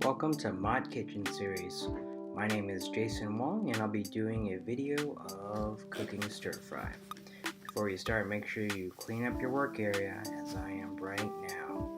Welcome to MOTkitchen series. My name is Jason Wong and I'll be doing a video of cooking stir fry. Before you start, make sure you clean up your work area as I am right now.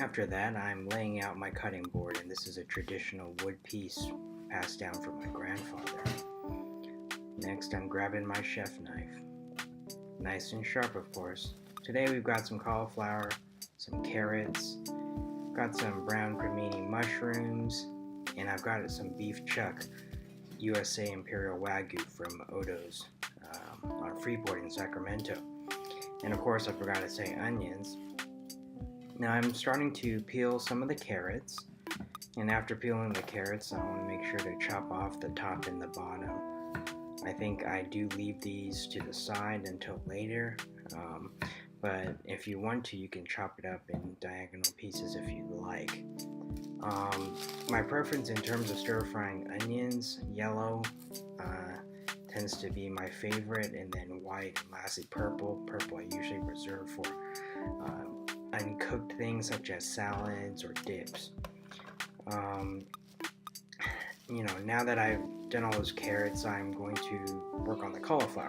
After that, I'm laying out my cutting board, and this is a traditional wood piece passed down from my grandfather. Next, I'm grabbing my chef knife. Nice and sharp, of course. Today we've got some cauliflower, some carrots, got some brown crimini mushrooms, and I've got some beef chuck, USA Imperial Wagyu from Odo's on Freeport in Sacramento. And of course I forgot to say onions. Now I'm starting to peel some of the carrots, and after peeling the carrots I want to make sure to chop off the top and the bottom. I think I do leave these to the side until later, but if you want to, you can chop it up in diagonal pieces if you like. My preference in terms of stir frying onions, yellow tends to be my favorite, and then white, and lastly purple. Purple I usually reserve for uncooked things such as salads or dips. Now that I've done all those carrots, I'm going to work on the cauliflower.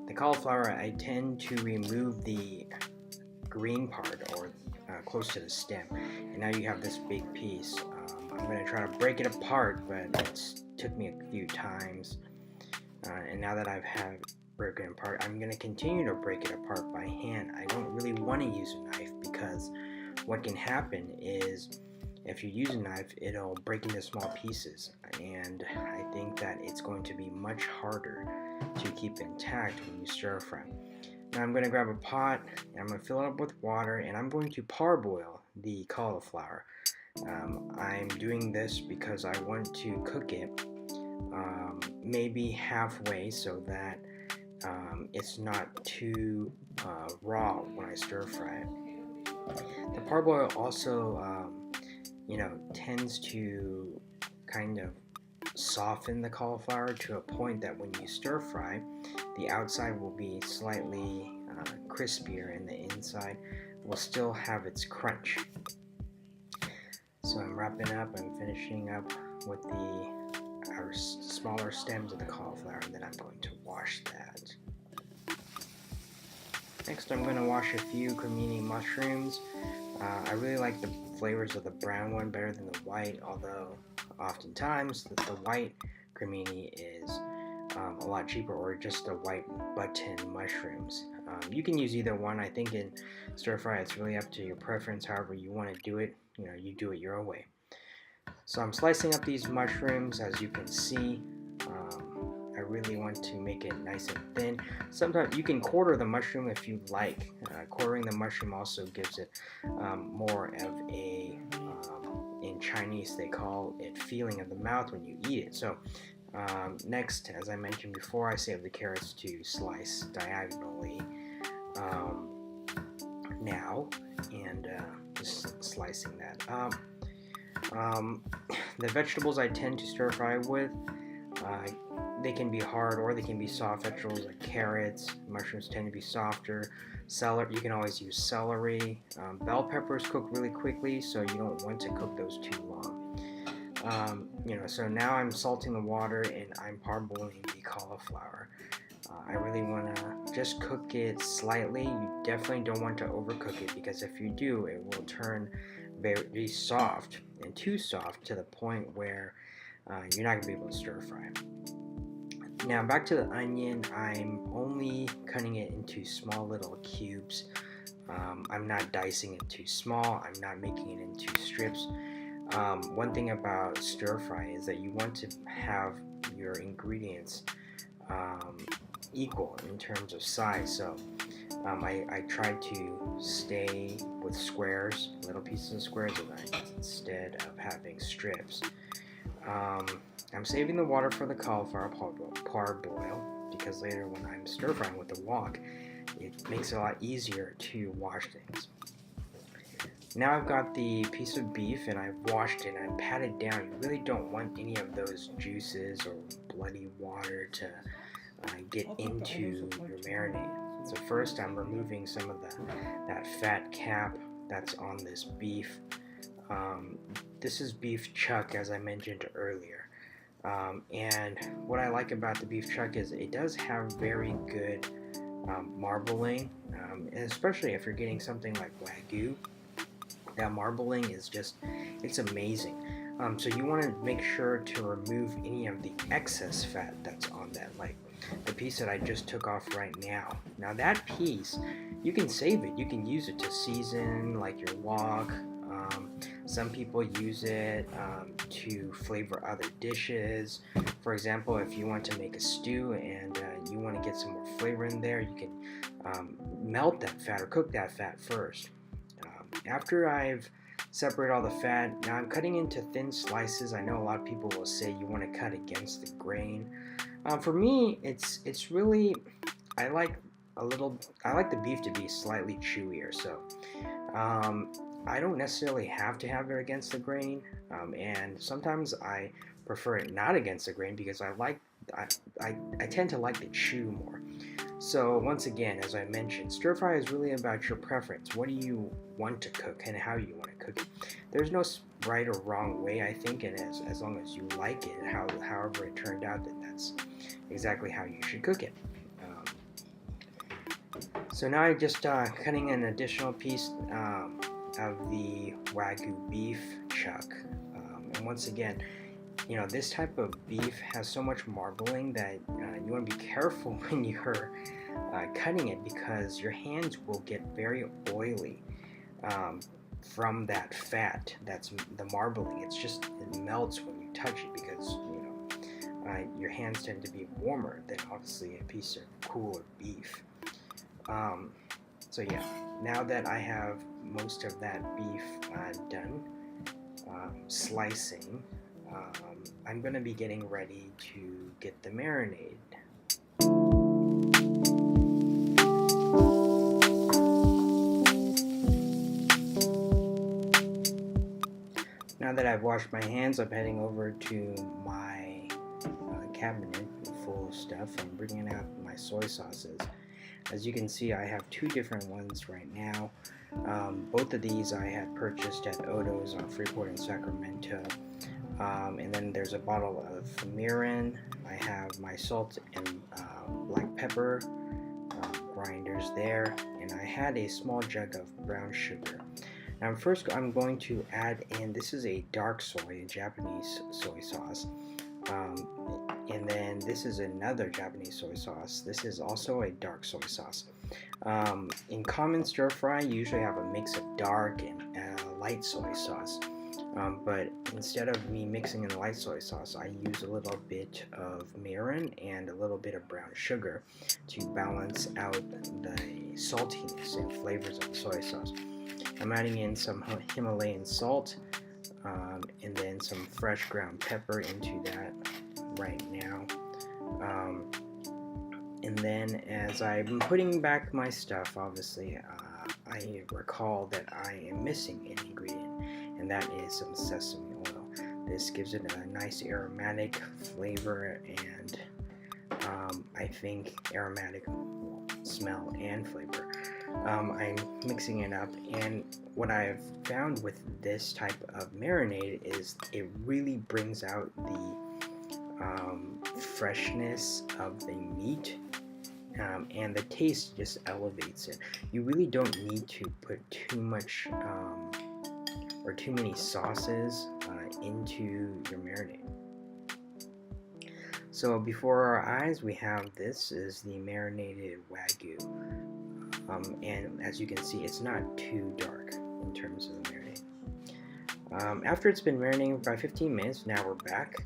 The cauliflower, I tend to remove the green part or close to the stem, and now you have this big piece. I'm going to try to break it apart, but it took me a few times, and now that I've had it broken apart, I'm going to continue to break it apart by hand. I don't really want to use a knife, because what can happen is if you use a knife, it'll break into small pieces, and I think that it's going to be much harder to keep intact when you stir fry. Now I'm going to grab a pot, and I'm going to fill it up with water, and I'm going to parboil the cauliflower. I'm doing this because I want to cook it maybe halfway so that it's not too raw when I stir fry it. The parboil also tends to kind of soften the cauliflower to a point that when you stir fry, the outside will be slightly crispier and the inside will still have its crunch. So I'm wrapping up, I'm finishing up with our smaller stems of the cauliflower, and then I'm going to wash that. Next I'm going to wash a few crimini mushrooms. I really like the flavors of the brown one better than the white, although oftentimes the white crimini is a lot cheaper, or just the white button mushrooms. You can use either one. I think in stir fry it's really up to your preference. However you want to do it, you do it your way. So I'm slicing up these mushrooms. As you can see, I really want to make it nice and thin. Sometimes you can quarter the mushroom if you like. Quartering the mushroom also gives it more of a, in Chinese they call it feeling of the mouth when you eat it. So next, as I mentioned before, I save the carrots to slice diagonally now, and just slicing that up. The vegetables I tend to stir fry with, they can be hard or they can be soft. Vegetables like carrots, mushrooms tend to be softer. Celery, you can always use celery. Bell peppers cook really quickly, so you don't want to cook those too long. So now I'm salting the water and I'm parboiling the cauliflower. I really want to just cook it slightly. You definitely don't want to overcook it, because if you do, it will turn very soft, and too soft to the point where you're not going to be able to stir fry. Now back to the onion. I'm only cutting it into small little cubes. I'm not dicing it too small. I'm not making it into strips. One thing about stir fry is that you want to have your ingredients equal in terms of size. So I try to stay with squares, little pieces of squares of onions, instead of having strips. I'm saving the water for the cauliflower parboil, because later when I'm stir frying with the wok, it makes it a lot easier to wash things. Now I've got the piece of beef and I've washed it and I've patted down. You really don't want any of those juices or bloody water to get into your marinade. So first I'm removing some of that fat cap that's on this beef. This is beef chuck, as I mentioned earlier. And what I like about the beef chuck is it does have very good marbling, and especially if you're getting something like Wagyu, that marbling is just, it's amazing. So you want to make sure to remove any of the excess fat that's on that, like the piece that I just took off right now. Now that piece, you can save it. You can use it to season like your wok. Some people use it to flavor other dishes. For example, if you want to make a stew and you want to get some more flavor in there, you can melt that fat or cook that fat first. After I've separated all the fat, now I'm cutting into thin slices. I know a lot of people will say you want to cut against the grain. For me, it's really, I like the beef to be slightly chewier, so I don't necessarily have to have it against the grain, and sometimes I prefer it not against the grain because I tend to like the chew more. So once again, as I mentioned, stir fry is really about your preference. What do you want to cook and how you want to cook it? There's no right or wrong way, I think, and as long as you like it, however it turned out, then that's exactly how you should cook it. So now I'm just cutting an additional piece of the Wagyu beef chuck, and once again, you know, this type of beef has so much marbling that you want to be careful when you're cutting it, because your hands will get very oily from that fat. That's the marbling. It melts when you touch it, because your hands tend to be warmer than obviously a piece of cooler beef. So yeah, now that I have most of that beef done slicing, I'm going to be getting ready to get the marinade. Now that I've washed my hands, I'm heading over to my cabinet full of stuff. I'm bringing out my soy sauces. As you can see, I have two different ones right now. Both of these I had purchased at Oto's on Freeport and Sacramento. And then there's a bottle of mirin. I have my salt and black pepper grinders there, and I had a small jug of brown sugar. Now first I'm going to add in, this is a dark soy, a Japanese soy sauce. And then this is another Japanese soy sauce. This is also a dark soy sauce. In common stir fry, you usually have a mix of dark and light soy sauce. But instead of me mixing in the light soy sauce, I use a little bit of mirin and a little bit of brown sugar to balance out the saltiness and flavors of the soy sauce. I'm adding in some Himalayan salt and then some fresh ground pepper into that right now. And then as I'm putting back my stuff, obviously I recall that I am missing an ingredient, and that is some sesame oil. This gives it a nice aromatic flavor, and I think aromatic smell and flavor. I'm mixing it up, and what I've found with this type of marinade is it really brings out the freshness of the meat, and the taste just elevates it. You really don't need to put too much or too many sauces into your marinade. So before our eyes, we have, this is the marinated Wagyu, and as you can see, it's not too dark in terms of the marinade. After it's been marinating for about 15 minutes, now we're back,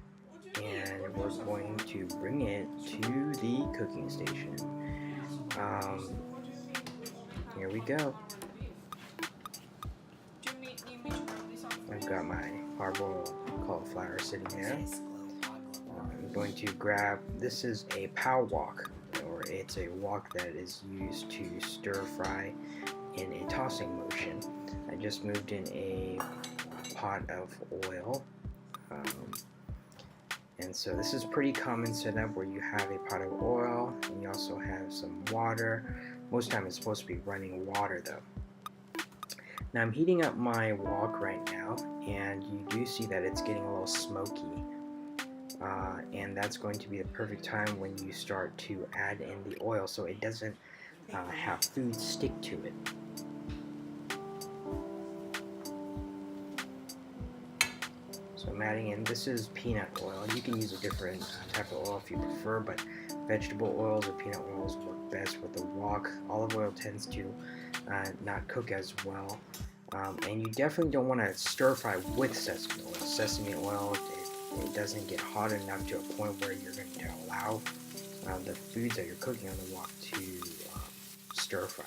and we're going to bring it to the cooking station. Here we go. I've got my hard-boiled cauliflower sitting there. I'm going to grab, this is a pow wok, or it's a wok that is used to stir fry in a tossing motion. I just moved in a pot of oil, and so this is pretty common setup where you have a pot of oil and you also have some water. Most time it's supposed to be running water though. Now I'm heating up my wok right now, and you do see that it's getting a little smoky. And that's going to be the perfect time when you start to add in the oil so it doesn't have food stick to it. So I'm adding in, this is peanut oil. You can use a different type of oil if you prefer, but vegetable oils or peanut oils work best with the wok. Olive oil tends to not cook as well. And you definitely don't want to stir fry with sesame oil. Sesame oil, it doesn't get hot enough to a point where you're going to allow the foods that you're cooking on the wok to stir fry.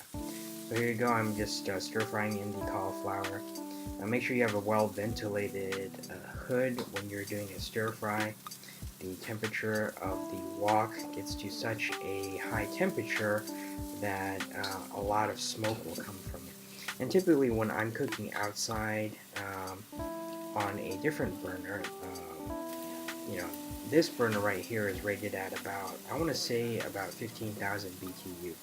So here you go, I'm just stir frying in the cauliflower. Make sure you have a well ventilated hood when you're doing a stir fry. The temperature of the wok gets to such a high temperature that a lot of smoke will come from it. And typically when I'm cooking outside on a different burner, this burner right here is rated at about, I want to say about 15,000 BTU.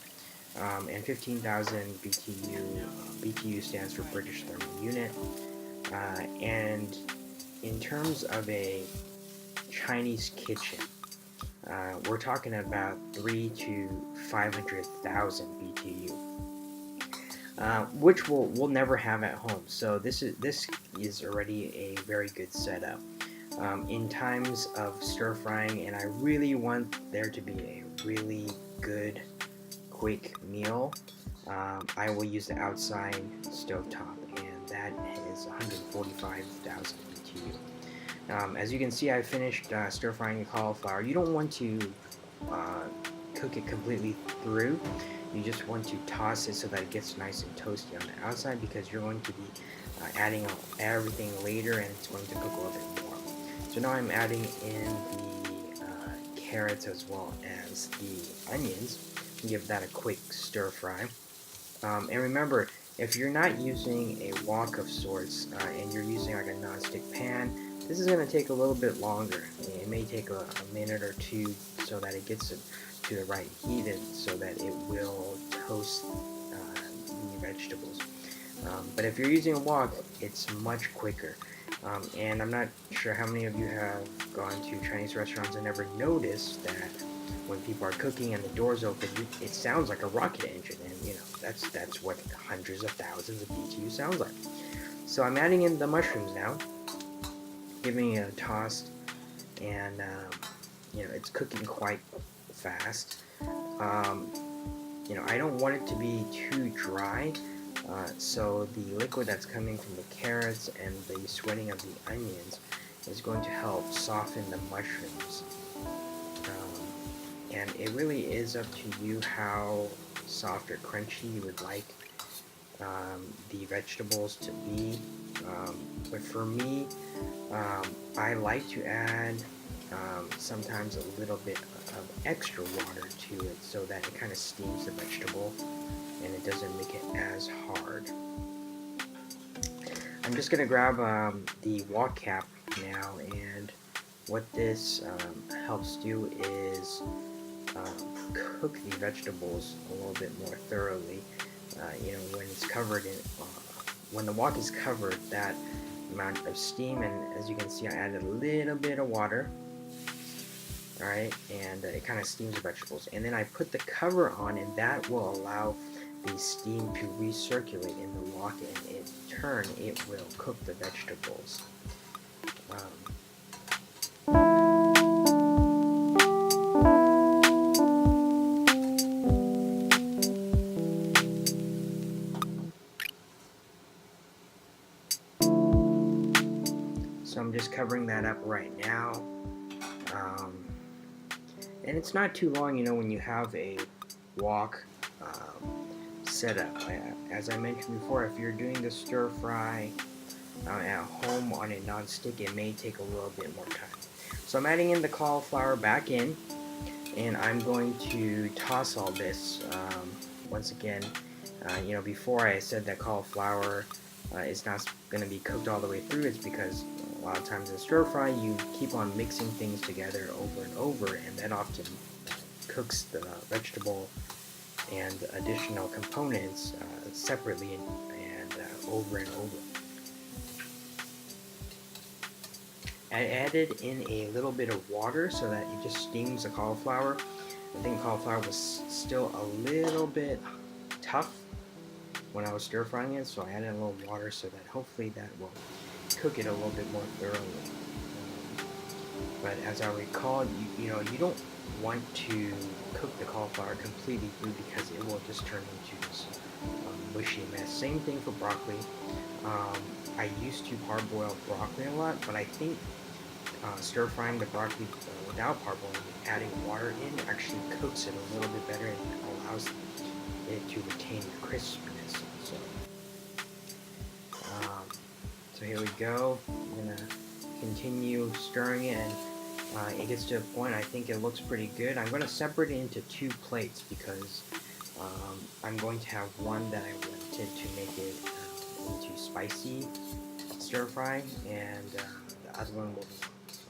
And 15,000 BTU stands for British Thermal Unit. And in terms of a Chinese kitchen, we're talking about 300,000 to 500,000 BTU, which we'll never have at home. So this is already a very good setup. In times of stir frying, and I really want there to be a really good quick meal, I will use the outside stovetop, and that is 145,000 BTU. As you can see, I finished stir frying the cauliflower. You don't want to cook it completely through. You just want to toss it so that it gets nice and toasty on the outside, because you're going to be adding everything later, and it's going to cook a little bit more. So now I'm adding in the carrots as well as the onions. Give that a quick stir fry. And remember, if you're not using a wok of sorts and you're using like a non-stick pan, this is going to take a little bit longer. It may take a minute or two so that it gets to the right heat and so that it will toast the vegetables. But if you're using a wok, it's much quicker. And I'm not sure how many of you have gone to Chinese restaurants and never noticed that when people are cooking and the doors open, it sounds like a rocket engine, and that's what hundreds of thousands of BTU sounds like. So I'm adding in the mushrooms now, giving it a toss, and it's cooking quite fast. I don't want it to be too dry, so the liquid that's coming from the carrots and the sweating of the onions is going to help soften the mushrooms. And it really is up to you how soft or crunchy you would like the vegetables to be. But for me, I like to add sometimes a little bit of extra water to it so that it kind of steams the vegetable and it doesn't make it as hard. I'm just going to grab the wok cap now, and what this helps do is cook the vegetables a little bit more thoroughly. When it's covered in, when the wok is covered, that amount of steam, and as you can see, I added a little bit of water. All right, and it kind of steams the vegetables, and then I put the cover on, and that will allow the steam to recirculate in the wok, and in turn, it will cook the vegetables. So I'm just covering that up right now, and it's not too long, when you have a wok setup. As I mentioned before, if you're doing the stir fry at home on a non-stick, it may take a little bit more time. So I'm adding in the cauliflower back in, and I'm going to toss all this. Once again, before I said that cauliflower is not going to be cooked all the way through. It's because a lot of times in stir fry you keep on mixing things together over and over, and that often cooks the vegetable and additional components separately, and over and over. I added in a little bit of water so that it just steams the cauliflower. I think cauliflower was still a little bit tough when I was stir frying it, so I added a little water so that hopefully that will cook it a little bit more thoroughly. But as I recall, you don't want to cook the cauliflower completely through because it will just turn into this mushy mess. Same thing for broccoli. I used to parboil broccoli a lot, but I think stir frying the broccoli without parboiling, adding water in, actually cooks it a little bit better and allows it to retain the crispiness. So here we go. I'm gonna continue stirring it, and it gets to a point I think it looks pretty good. I'm gonna separate it into 2 plates because I'm going to have one that I wanted to make it into spicy stir fry, and the other one will be.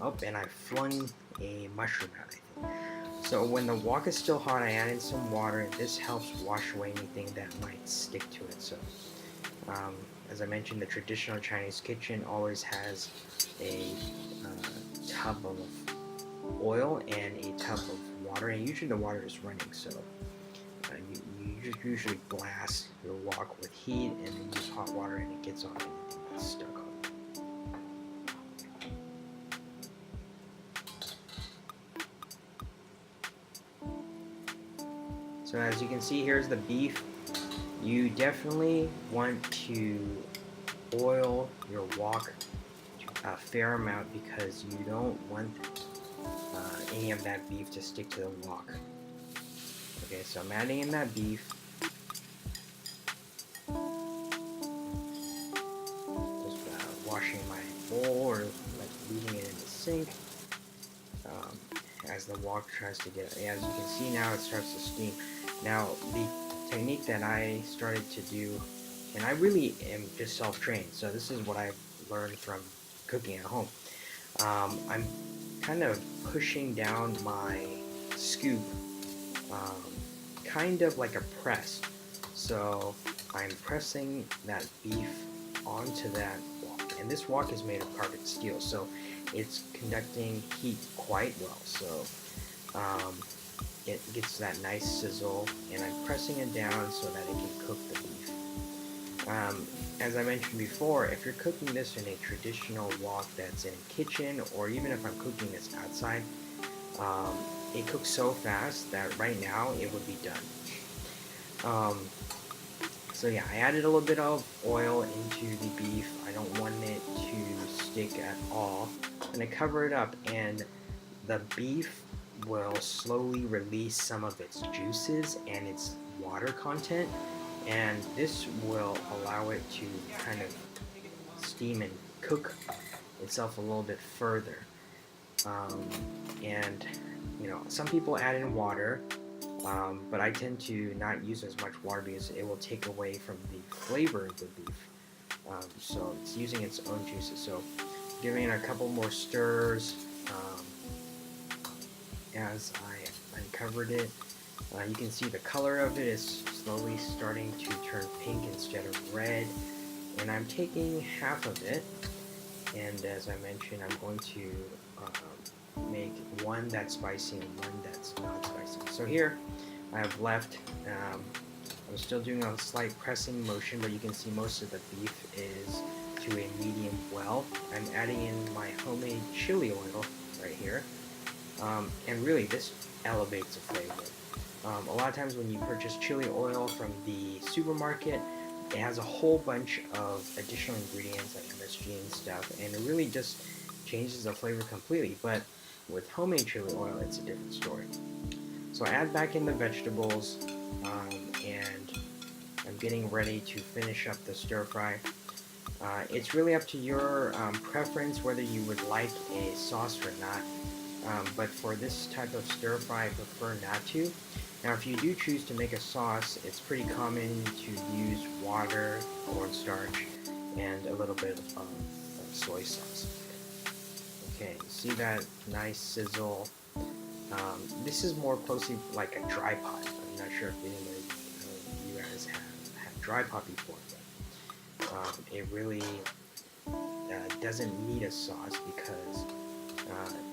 Oh, and I flung a mushroom out, I think. So when the wok is still hot, I add in some water, and this helps wash away anything that might stick to it. So, as I mentioned, the traditional Chinese kitchen always has a tub of oil and a tub of water, and usually the water is running. So you usually blast your wok with heat, and then use hot water, and it gets on anything that's stuck on. So as you can see, here's the beef. You definitely want to oil your wok a fair amount because you don't want any of that beef to stick to the wok. Okay, so I'm adding in that beef. Just washing my bowl or leaving it in the sink. As the wok tries to get, as you can see now, it starts to steam. Now, the technique that I started to do, and I really am just self-trained, so this is what I've learned from cooking at home. I'm kind of pushing down my scoop, kind of like a press. So I'm pressing that beef onto that wok, and this wok is made of carbon steel, so it's conducting heat quite well. So it gets that nice sizzle, and I'm pressing it down so that it can cook the beef. As I mentioned before, if you're cooking this in a traditional wok that's in a kitchen, or even if I'm cooking this outside, it cooks so fast that right now it would be done. So yeah, I added a little bit of oil into the beef. I don't want it to stick at all. And I cover it up, and the beef will slowly release some of its juices and its water content, and this will allow it to kind of steam and cook itself a little bit further. And some people add in water, but I tend to not use as much water because it will take away from the flavor of the beef. So it's using its own juices. So giving it a couple more stirs as I uncovered it. You can see the color of it is slowly starting to turn pink instead of red. And I'm taking half of it, and as I mentioned, I'm going to make one that's spicy and one that's not spicy. So here I have left, I'm still doing a slight pressing motion, but you can see most of the beef is to a medium well. I'm adding in my homemade chili oil right here, and really this elevates the flavor. A lot of times when you purchase chili oil from the supermarket, it has a whole bunch of additional ingredients like MSG and stuff, and it really just changes the flavor completely. But with homemade chili oil, it's a different story. So I add back in the vegetables, and I'm getting ready to finish up the stir fry. It's really up to your preference whether you would like a sauce or not. But for this type of stir fry, I prefer not to. Now, if you do choose to make a sauce, it's pretty common to use water, cornstarch, and a little bit of soy sauce. Okay, see that nice sizzle? This is more closely like a dry pot. I'm not sure if anybody of you guys have dry pot before, but It really doesn't need a sauce because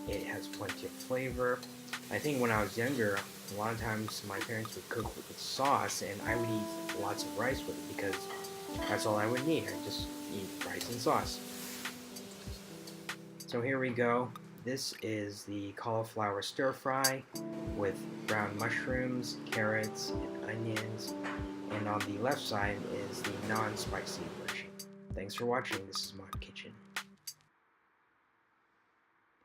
it has plenty of flavor. I think when I was younger, a lot of times my parents would cook with sauce and I would eat lots of rice with it because that's all I would need. I just eat rice and sauce. So here we go. This is the cauliflower stir fry with brown mushrooms, carrots, and onions. And on the left side is the non-spicy version. Thanks for watching. This is MOTkitchen.